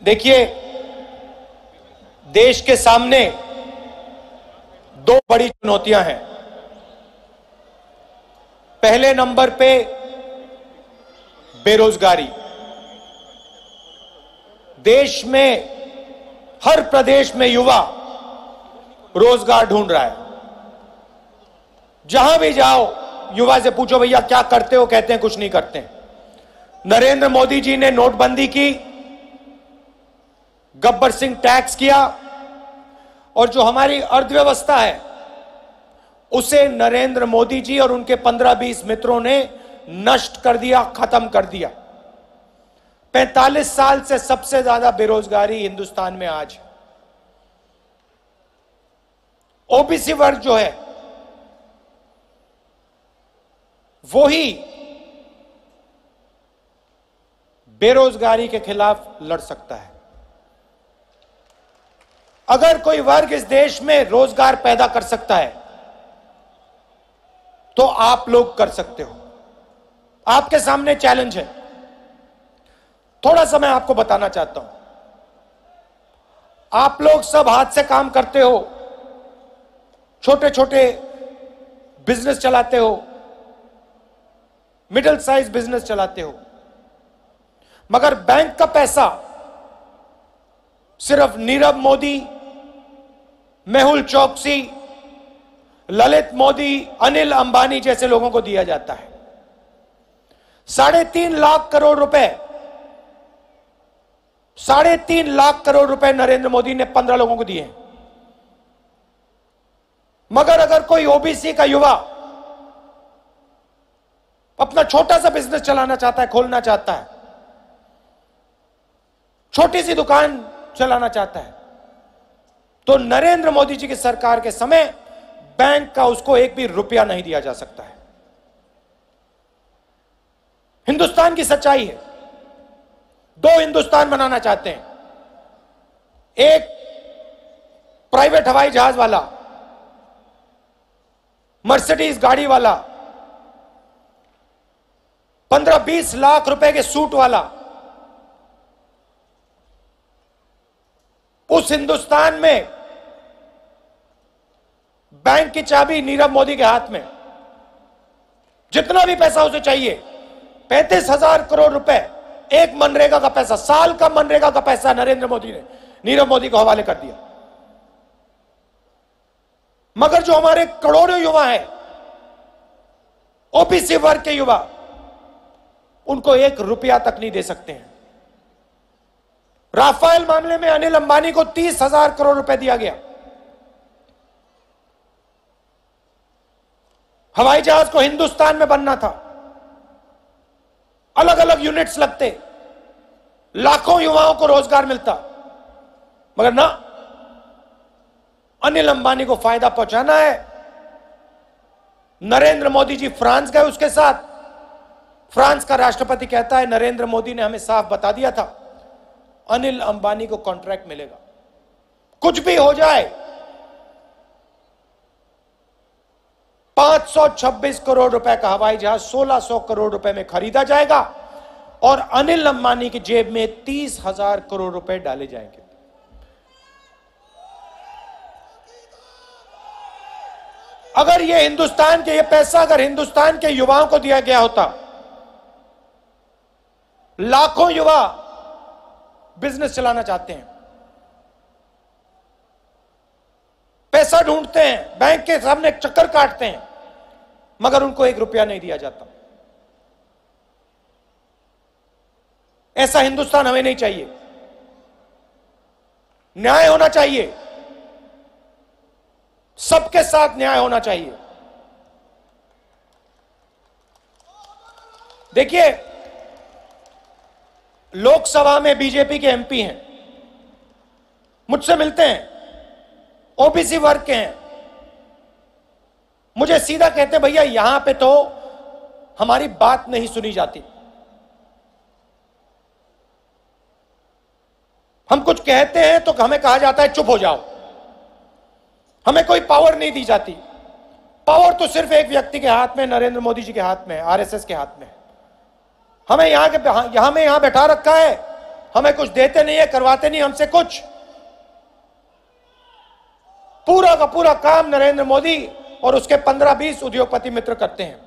देखिए, देश के सामने दो बड़ी चुनौतियां हैं। पहले नंबर पे बेरोजगारी। देश में हर प्रदेश में युवा रोजगार ढूंढ रहा है। जहां भी जाओ युवा से पूछो भैया क्या करते हो, कहते हैं कुछ नहीं करते हैं। नरेंद्र मोदी जी ने नोटबंदी की, गब्बर सिंह टैक्स किया और जो हमारी अर्थव्यवस्था है उसे नरेंद्र मोदी जी और उनके 15-20 मित्रों ने नष्ट कर दिया, खत्म कर दिया। 45 साल से सबसे ज्यादा बेरोजगारी हिंदुस्तान में आज है। ओबीसी वर्ग जो है वो ही बेरोजगारी के खिलाफ लड़ सकता है। अगर कोई वर्ग इस देश में रोजगार पैदा कर सकता है तो आप लोग कर सकते हो। आपके सामने चैलेंज है। थोड़ा सा मैं आपको बताना चाहता हूं। आप लोग सब हाथ से काम करते हो, छोटे छोटे बिजनेस चलाते हो, मिडिल साइज बिजनेस चलाते हो, मगर बैंक का पैसा सिर्फ नीरव मोदी, मेहुल चोकसी, ललित मोदी, अनिल अंबानी जैसे लोगों को दिया जाता है। 3.5 लाख करोड़ रुपए, 3.5 लाख करोड़ रुपए नरेंद्र मोदी ने 15 लोगों को दिए हैं। मगर अगर कोई ओबीसी का युवा अपना छोटा सा बिजनेस चलाना चाहता है, खोलना चाहता है, छोटी सी दुकान चलाना चाहता है, तो नरेंद्र मोदी जी की सरकार के समय बैंक का उसको एक भी रुपया नहीं दिया जा सकता है। हिंदुस्तान की सच्चाई है। 2 हिंदुस्तान बनाना चाहते हैं। एक प्राइवेट हवाई जहाज वाला, मर्सिडीज गाड़ी वाला, 15-20 लाख रुपए के सूट वाला। उस हिंदुस्तान में बैंक की चाबी नीरव मोदी के हाथ में। जितना भी पैसा उसे चाहिए, 35,000 करोड़ रुपए, एक मनरेगा का पैसा, साल का मनरेगा का पैसा नरेंद्र मोदी ने नीरव मोदी को हवाले कर दिया। मगर जो हमारे करोड़ों युवा हैं, ओबीसी वर्ग के युवा, उनको एक रुपया तक नहीं दे सकते हैं। राफेल मामले में अनिल अंबानी को 30,000 करोड़ रुपए दिया गया। हवाई जहाज को हिंदुस्तान में बनना था, अलग अलग यूनिट्स लगते, लाखों युवाओं को रोजगार मिलता, मगर ना, अनिल अंबानी को फायदा पहुंचाना है। नरेंद्र मोदी जी फ्रांस गए, उसके साथ फ्रांस का राष्ट्रपति कहता है नरेंद्र मोदी ने हमें साफ बता दिया था अनिल अंबानी को कॉन्ट्रैक्ट मिलेगा। कुछ भी हो जाए, 526 करोड़ रुपए का हवाई जहाज 1600 करोड़ रुपए में खरीदा जाएगा और अनिल अंबानी की जेब में 30,000 करोड़ रुपए डाले जाएंगे। अगर ये पैसा अगर हिंदुस्तान के युवाओं को दिया गया होता, लाखों युवा बिजनेस चलाना चाहते हैं, पैसा ढूंढते हैं, बैंक के सामने चक्कर काटते हैं, मगर उनको एक रुपया नहीं दिया जाता। ऐसा हिंदुस्तान हमें नहीं चाहिए। न्याय होना चाहिए, सबके साथ न्याय होना चाहिए। देखिए, लोकसभा में बीजेपी के एमपी हैं, मुझसे मिलते हैं, ओबीसी वर्ग के हैं, मुझे सीधा कहते हैं भैया यहां पे तो हमारी बात नहीं सुनी जाती। हम कुछ कहते हैं तो हमें कहा जाता है चुप हो जाओ। हमें कोई पावर नहीं दी जाती। पावर तो सिर्फ एक व्यक्ति के हाथ में, नरेंद्र मोदी जी के हाथ में, आरएसएस के हाथ में। हमें यहां बैठा रखा है, हमें कुछ देते नहीं है, करवाते नहीं हमसे कुछ। पूरा का पूरा काम नरेंद्र मोदी और उसके 15-20 उद्योगपति मित्र करते हैं।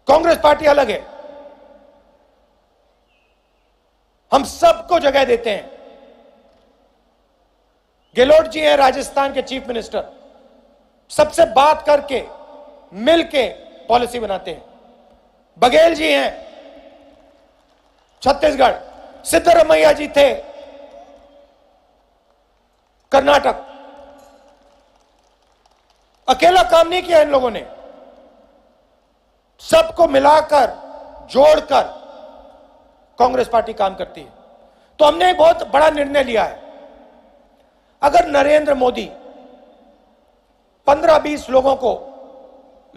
कांग्रेस पार्टी अलग है, हम सबको जगह देते हैं। गहलोत जी हैं राजस्थान के चीफ मिनिस्टर, सबसे बात करके मिलके पॉलिसी बनाते हैं। बघेल जी हैं छत्तीसगढ़, सिद्धरमैया जी थे कर्नाटक। अकेला काम नहीं किया इन लोगों ने, सबको मिलाकर जोड़कर कांग्रेस पार्टी काम करती है। तो हमने एक बहुत बड़ा निर्णय लिया है, अगर नरेंद्र मोदी 15-20 लोगों को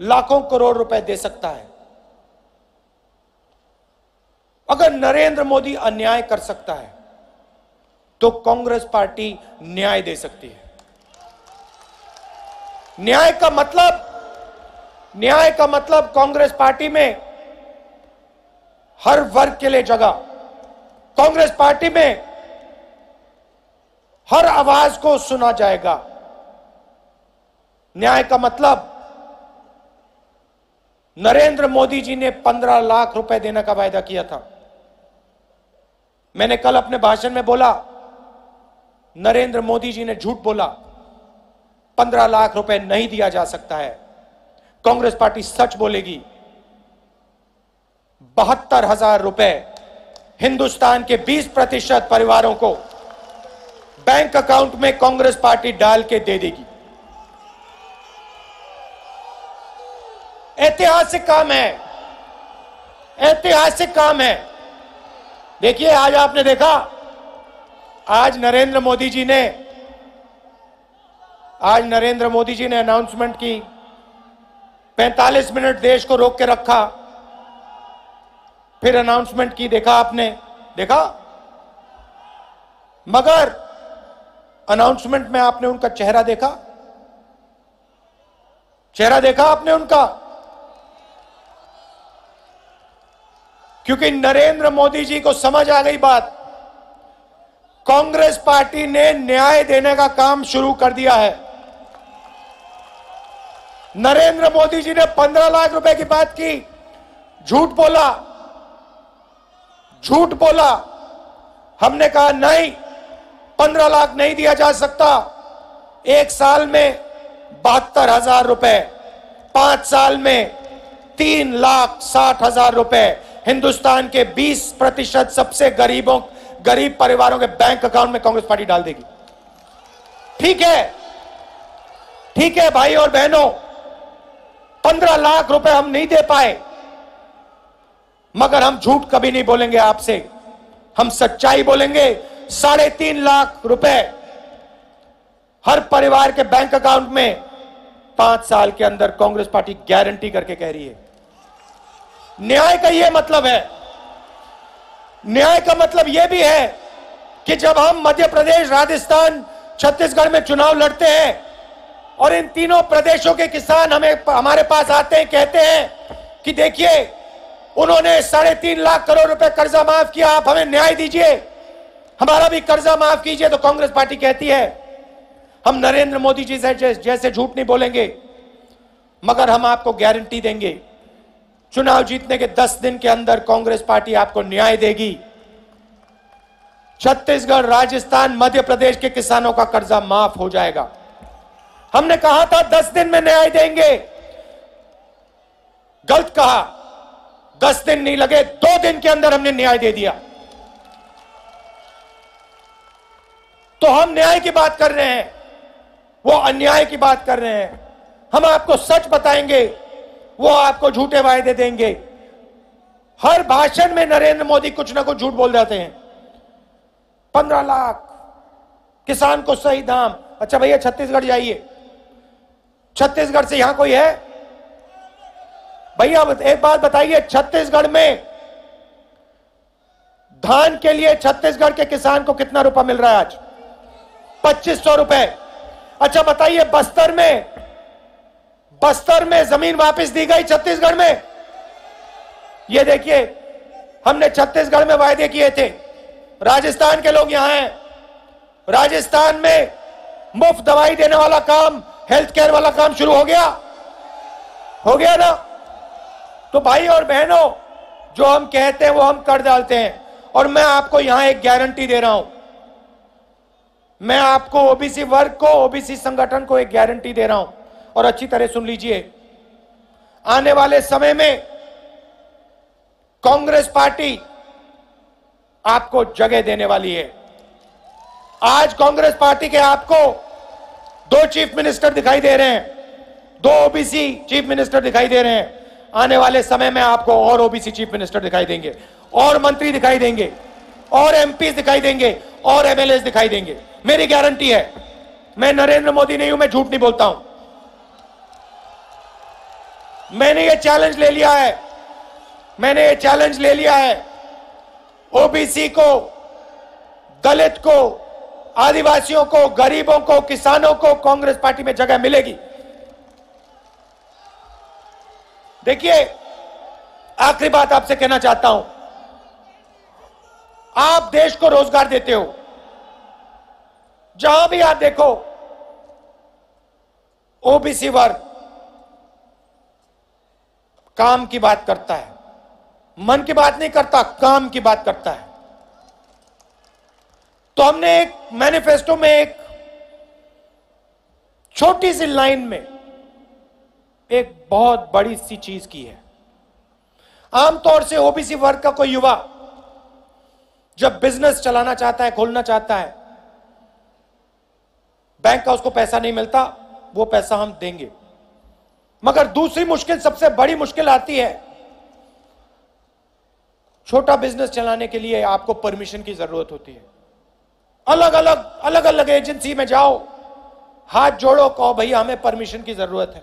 लाखों करोड़ रुपए दे सकता है, अगर नरेंद्र मोदी अन्याय कर सकता है, तो कांग्रेस पार्टी न्याय दे सकती है। न्याय का मतलब कांग्रेस पार्टी में हर वर्ग के लिए जगह, कांग्रेस पार्टी में हर आवाज को सुना जाएगा। न्याय का मतलब नरेंद्र मोदी जी ने 15 लाख रुपए देने का वायदा किया था। मैंने कल अपने भाषण में बोला, नरेंद्र मोदी जी ने झूठ बोला, 15 लाख रुपए नहीं दिया जा सकता है। कांग्रेस पार्टी सच बोलेगी। 72,000 रुपए हिंदुस्तान के 20% परिवारों को बैंक अकाउंट में कांग्रेस पार्टी डाल के दे देगी। ऐतिहासिक काम है, ऐतिहासिक काम है। देखिए, आज आपने देखा, आज नरेंद्र मोदी जी ने अनाउंसमेंट की, 45 मिनट देश को रोक के रखा, फिर अनाउंसमेंट की। देखा आपने, देखा? मगर अनाउंसमेंट में आपने उनका चेहरा देखा? चेहरा देखा आपने उनका? क्योंकि नरेंद्र मोदी जी को समझ आ गई बात, कांग्रेस पार्टी ने न्याय देने का काम शुरू कर दिया है। नरेंद्र मोदी जी ने 15 लाख रुपए की बात की, झूठ बोला। हमने कहा नहीं, 15 लाख नहीं दिया जा सकता। एक साल में 72,000 रुपए, 5 साल में 3,60,000 रुपए हिंदुस्तान के 20% सबसे गरीब परिवारों के बैंक अकाउंट में कांग्रेस पार्टी डाल देगी। ठीक है भाई और बहनों, 15 लाख रुपए हम नहीं दे पाए, मगर हम झूठ कभी नहीं बोलेंगे आपसे, हम सच्चाई बोलेंगे। 3.5 लाख रुपए हर परिवार के बैंक अकाउंट में 5 साल के अंदर कांग्रेस पार्टी गारंटी करके कह रही है। न्याय का यह मतलब है। न्याय का मतलब यह भी है कि जब हम मध्य प्रदेश, राजस्थान, छत्तीसगढ़ में चुनाव लड़ते हैं और इन तीनों प्रदेशों के किसान हमारे पास आते हैं, कहते हैं कि देखिए उन्होंने 3.5 लाख करोड़ रुपए कर्जा माफ किया, आप हमें न्याय दीजिए, हमारा भी कर्जा माफ कीजिए, तो कांग्रेस पार्टी कहती है हम नरेंद्र मोदी जी जैसे झूठ नहीं बोलेंगे, मगर हम आपको गारंटी देंगे, चुनाव जीतने के 10 दिन के अंदर कांग्रेस पार्टी आपको न्याय देगी। छत्तीसगढ़, राजस्थान, मध्य प्रदेश के किसानों का कर्जा माफ हो जाएगा। हमने कहा था 10 दिन में न्याय देंगे, गलत कहा। 10 दिन नहीं लगे, 2 दिन के अंदर हमने न्याय दे दिया। तो हम न्याय की बात कर रहे हैं, वो अन्याय की बात कर रहे हैं। हम आपको सच बताएंगे, वो आपको झूठे वायदे देंगे। हर भाषण में नरेंद्र मोदी कुछ ना कुछ झूठ बोल जाते हैं। 15 लाख किसान को सही दाम। अच्छा भैया, छत्तीसगढ़ जाइए, छत्तीसगढ़ से यहां कोई है भैया? एक बात बताइए, छत्तीसगढ़ में धान के लिए छत्तीसगढ़ के किसान को कितना रुपया मिल रहा है आज? 2500 रुपए। अच्छा बताइए, बस्तर में जमीन वापस दी गई छत्तीसगढ़ में? ये देखिए, हमने छत्तीसगढ़ में वायदे किए थे राजस्थान के लोग यहां हैं, राजस्थान में मुफ्त दवाई देने वाला काम, हेल्थ केयर वाला काम शुरू हो गया ना। तो भाई और बहनों, जो हम कहते हैं वो हम कर डालते हैं। और मैं आपको यहां एक गारंटी दे रहा हूं, मैं आपको ओबीसी वर्ग को, ओबीसी संगठन को एक गारंटी दे रहा हूं, और अच्छी तरह सुन लीजिए। आने वाले समय में कांग्रेस पार्टी आपको जगह देने वाली है। आज कांग्रेस पार्टी के आपको 2 चीफ मिनिस्टर दिखाई दे रहे हैं, 2 ओबीसी चीफ मिनिस्टर दिखाई दे रहे हैं। आने वाले समय में आपको और ओबीसी चीफ मिनिस्टर दिखाई देंगे, और मंत्री दिखाई देंगे, और एमपीज दिखाई देंगे, और एमएलएस दिखाई देंगे। मेरी गारंटी है। मैं नरेंद्र मोदी नहीं हूं, मैं झूठ नहीं बोलता हूं। मैंने ये चैलेंज ले लिया है, ओबीसी को, दलित को, आदिवासियों को, गरीबों को, किसानों को कांग्रेस पार्टी में जगह मिलेगी। देखिए, आखिरी बात आपसे कहना चाहता हूं, आप देश को रोजगार देते हो, जहां भी आप देखो ओबीसी वर्ग काम की बात करता है, मन की बात नहीं करता, काम की बात करता है। तो हमने एक मैनिफेस्टो में एक छोटी सी लाइन में एक बहुत बड़ी सी चीज की है। आमतौर से ओबीसी वर्ग का कोई युवा जब बिजनेस चलाना चाहता है, खोलना चाहता है, बैंक का उसको पैसा नहीं मिलता, वो पैसा हम देंगे। मगर दूसरी मुश्किल, सबसे बड़ी मुश्किल आती है, छोटा बिजनेस चलाने के लिए आपको परमिशन की जरूरत होती है। अलग अलग एजेंसी में जाओ, हाथ जोड़ो, कहो भैया हमें परमिशन की जरूरत है,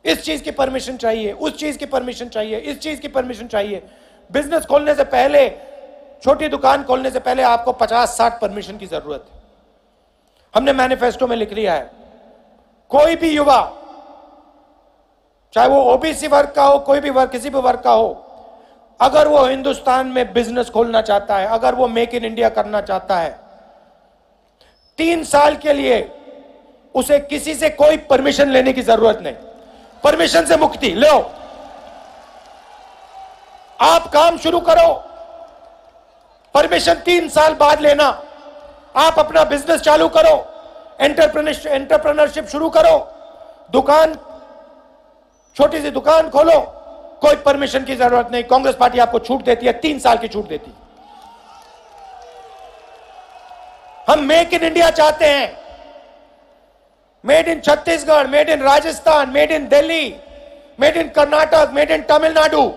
इस चीज की परमिशन चाहिए, उस चीज की परमिशन चाहिए, इस चीज की परमिशन चाहिए। बिजनेस खोलने से पहले, छोटी दुकान खोलने से पहले आपको 50-60 परमिशन की जरूरत है। हमने मैनिफेस्टो में लिख लिया है, कोई भी युवा, चाहे वो ओबीसी वर्ग का हो, कोई भी वर्ग, किसी भी वर्ग का हो, अगर वो हिंदुस्तान में बिजनेस खोलना चाहता है, अगर वो मेक इन इंडिया करना चाहता है, 3 साल के लिए उसे किसी से कोई परमिशन लेने की जरूरत नहीं। परमिशन से मुक्ति लो, आप काम शुरू करो, परमिशन 3 साल बाद लेना। आप अपना बिजनेस चालू करो, एंटरप्रेन्योरशिप शुरू करो, दुकान, छोटी सी दुकान खोलो, कोई परमिशन की जरूरत नहीं। कांग्रेस पार्टी आपको छूट देती है, 3 साल की छूट देती है। हम मेक इन इंडिया चाहते हैं, made in Chhattisgarh, made in Rajasthan, made in Delhi, made in Karnataka, made in Tamil Nadu,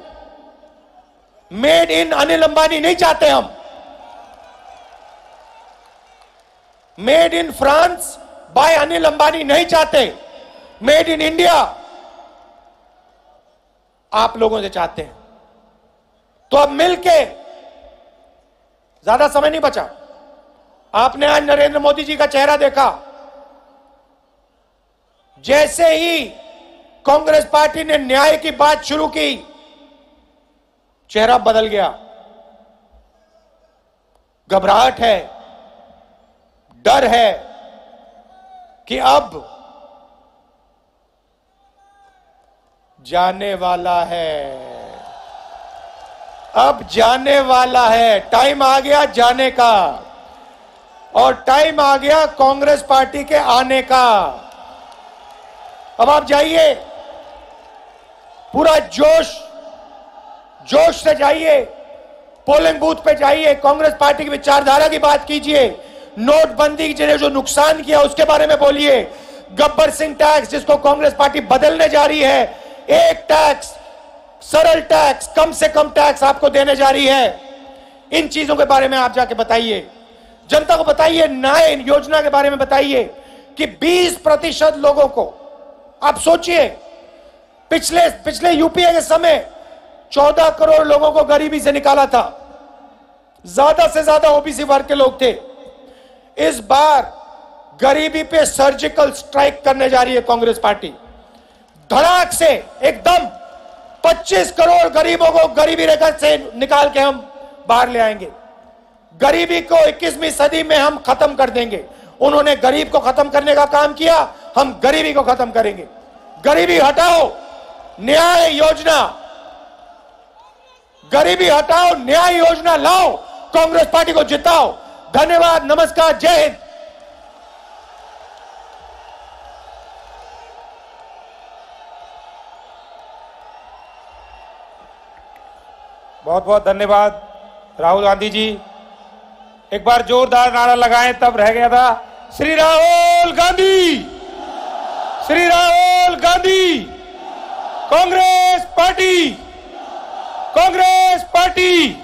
made in Anil Ambani नहीं चाहते हम। Made in France by Anil Ambani नहीं चाहते, मेड इन इंडिया आप लोगों से चाहते हैं। तो अब मिलके, ज्यादा समय नहीं बचा, आपने आज नरेंद्र मोदी जी का चेहरा देखा। जैसे ही कांग्रेस पार्टी ने न्याय की बात शुरू की, चेहरा बदल गया। घबराहट है, डर है कि अब जाने वाला है, अब जाने वाला है, टाइम आ गया जाने का, और टाइम आ गया कांग्रेस पार्टी के आने का। अब आप जाइए, पूरा जोश से जाइए, पोलिंग बूथ पे जाइए, कांग्रेस पार्टी की विचारधारा की बात कीजिए, नोटबंदी ने जो नुकसान किया उसके बारे में बोलिए, गब्बर सिंह टैक्स जिसको कांग्रेस पार्टी बदलने जा रही है, एक टैक्स, सरल टैक्स, कम से कम टैक्स आपको देने जा रही है, इन चीजों के बारे में आप जाके बताइए, जनता को बताइए, न्याय योजना के बारे में बताइए कि 20% लोगों को, आप सोचिए, पिछले यूपीए के समय 14 करोड़ लोगों को गरीबी से निकाला था, ज्यादा से ज्यादा ओबीसी वर्ग के लोग थे। इस बार गरीबी पे सर्जिकल स्ट्राइक करने जा रही है कांग्रेस पार्टी, धड़ाक से एकदम 25 करोड़ गरीबों को गरीबी रेखा से निकाल के हम बाहर ले आएंगे। गरीबी को 21वीं सदी में हम खत्म कर देंगे। उन्होंने गरीब को खत्म करने का काम किया, हम गरीबी को खत्म करेंगे। गरीबी हटाओ, न्याय योजना, गरीबी हटाओ, न्याय योजना लाओ, कांग्रेस पार्टी को जिताओ। धन्यवाद, नमस्कार, जय हिंद। बहुत बहुत धन्यवाद राहुल गांधी जी। एक बार जोरदार नारा लगाएं, तब रह गया था। Shri Rahul Gandhi, Shri Rahul Gandhi, Congress party, Congress party.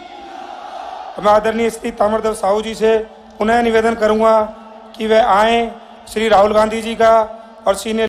मैं आदरणीय श्री ताम्रध्वज साहू जी से पुनः निवेदन करूंगा कि वे आए, श्री राहुल गांधी जी का और सीनियर